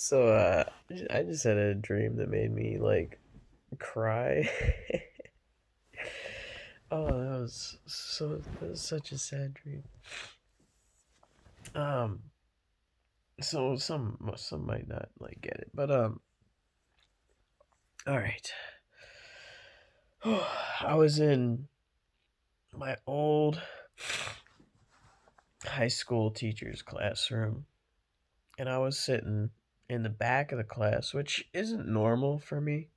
I just had a dream that made me like cry. Oh, that was such a sad dream. Um, so some might not like get it, but all right. I was in my old high school teacher's classroom, and I was sitting in the back of the class, which isn't normal for me.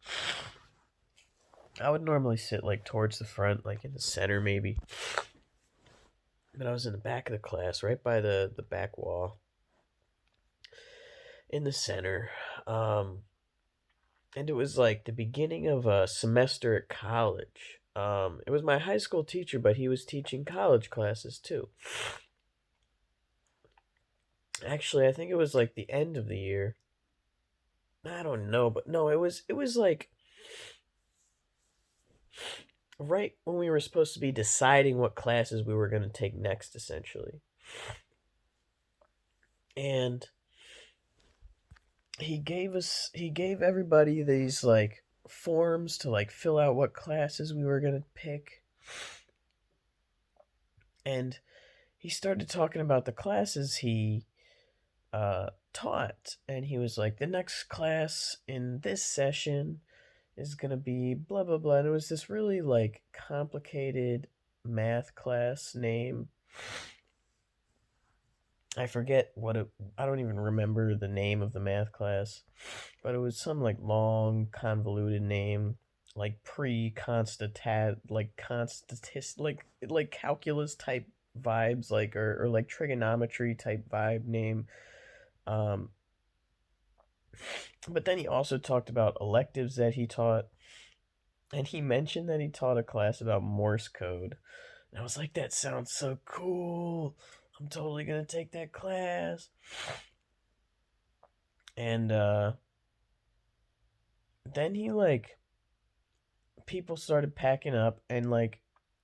I would normally sit like towards the front, like in the center maybe. But I was in the back of the class, right by the back wall, in the center. Um, and it was like the beginning of a semester at college. It was my high school teacher, but he was teaching college classes too. Actually, I think it was like the end of the year. I don't know, but no, it was like right when we were supposed to be deciding what classes we were going to take next, essentially. And he gave everybody these like forms to like fill out what classes we were going to pick. And he started talking about the classes he taught, and he was like, the next class in this session is gonna be blah blah blah, and it was this really like complicated math class name. I forget what it. I don't even remember the name of the math class, but it was some like long convoluted name, like pre-constant, like constatist, like calculus type vibes, like or like trigonometry type vibe name. Um, but then he also talked about electives that he taught, and he mentioned that he taught a class about Morse code. And I was like, that sounds so cool. I'm totally gonna take that class. And then he like people started packing up, and like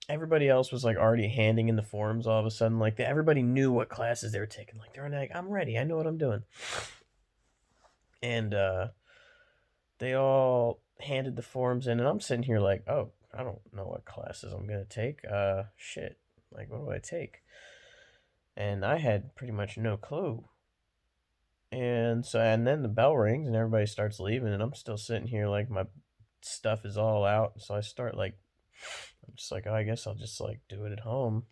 everybody else was like already handing in the forms all of a sudden. Like everybody knew what classes they were taking. Like they were like, I'm ready. I know what I'm doing. And they all handed the forms in, and I'm sitting here like, oh, I don't know what classes I'm gonna take. Shit. Like, what do I take? And I had pretty much no clue. And then the bell rings and everybody starts leaving, and I'm still sitting here like my stuff is all out. So I start like, I'm just like, oh, I guess I'll just like do it at home.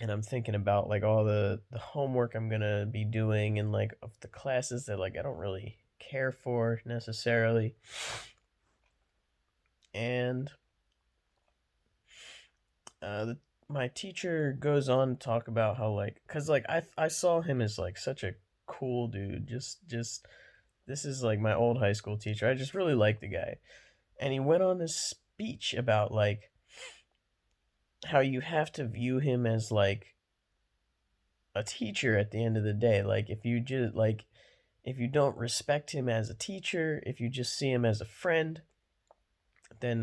And I'm thinking about like all the homework I'm gonna be doing, and like of the classes that like I don't really care for necessarily. And my teacher goes on to talk about how like, cause like I saw him as like such a cool dude. Just this is like my old high school teacher. I just really liked the guy, and he went on this speech about like how you have to view him as like a teacher at the end of the day. Like if you don't respect him as a teacher, if you just see him as a friend, then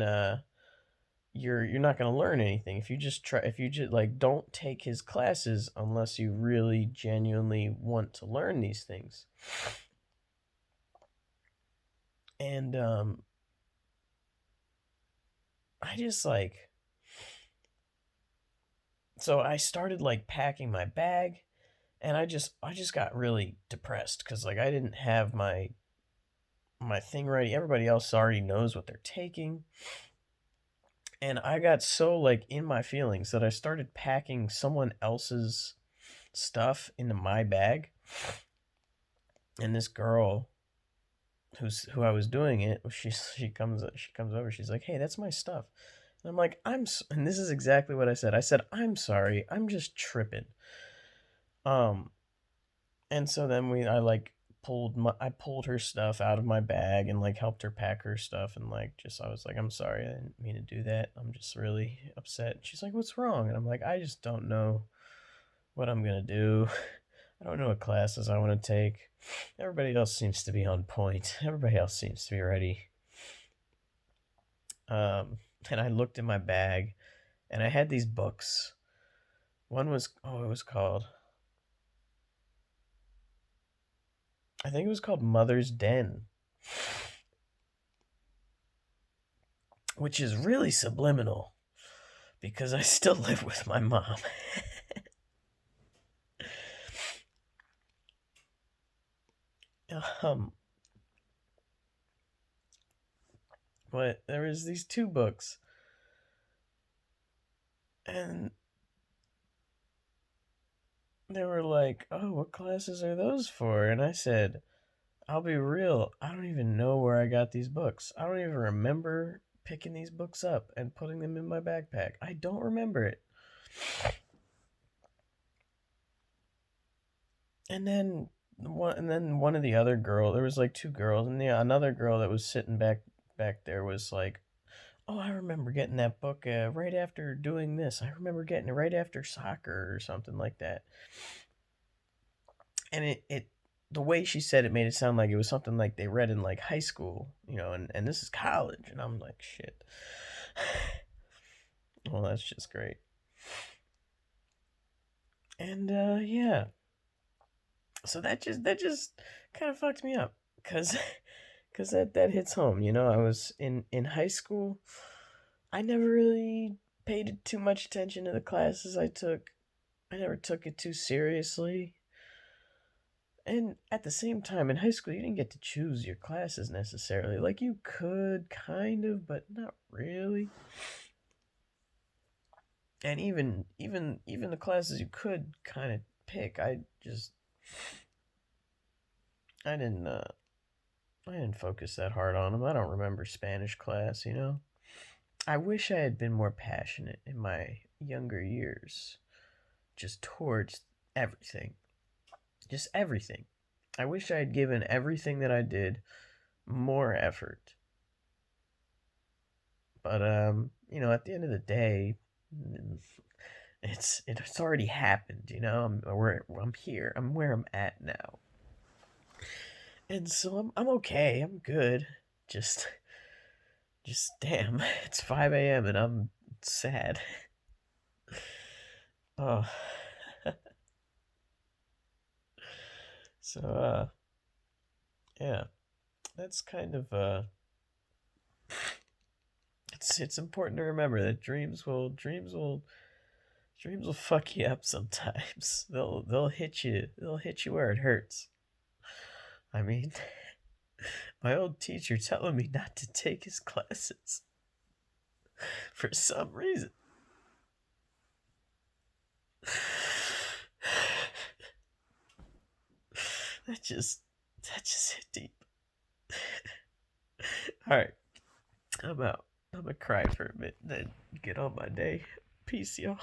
you're not going to learn anything. If you just like don't take his classes unless you really genuinely want to learn these things. And I just like so I started like packing my bag, and I just got really depressed cuz like I didn't have my thing ready. Everybody else already knows what they're taking. And I got so like in my feelings that I started packing someone else's stuff into my bag. And this girl who I was doing it, she comes over, she's like, "Hey, that's my stuff." And I'm like, and this is exactly what I said. I said, "I'm sorry. I'm just tripping." Um and so then we I like I pulled her stuff out of my bag and like helped her pack her stuff, and like just I was like, "I'm sorry. I didn't mean to do that. I'm just really upset." She's like, "What's wrong?" And I'm like, "I just don't know what I'm going to do. I don't know what classes I want to take. Everybody else seems to be on point. Everybody else seems to be ready." Um, and I looked in my bag, and I had these books. One was, oh, it was called, I think it was called Mother's Den, which is really subliminal because I still live with my mom. um, but there was these two books, and they were like, "Oh, what classes are those for?" And I said, "I'll be real. I don't even know where I got these books. I don't even remember picking these books up and putting them in my backpack. I don't remember it." And then one of the other girl, there was like two girls, and another girl that was sitting back there was like, "Oh, I remember getting that book right after doing this. I remember getting it right after soccer or something like that." And it the way she said it made it sound like it was something like they read in like high school, and this is college, and I'm like, shit. Well, that's just great. And yeah, so that just kind of fucked me up because because that hits home. I was in high school. I never really paid too much attention to the classes I took. I never took it too seriously. And at the same time, in high school, you didn't get to choose your classes necessarily. Like you could, kind of, but not really. And even the classes you could kind of pick, I didn't I didn't focus that hard on them. I don't remember Spanish class. I wish I had been more passionate in my younger years, just towards everything, just everything. I wish I had given everything that I did more effort. But at the end of the day, it's already happened. I'm here. I'm where I'm at now, and so I'm okay. I'm good. Just just damn, it's 5 a.m. and I'm sad. Oh, so yeah, that's kind of it's important to remember that dreams will fuck you up sometimes. They'll hit you where it hurts. I mean, my old teacher telling me not to take his classes for some reason. That just that just hit deep. All right, I'm out. I'm gonna cry for a bit, then get on my day. Peace, y'all.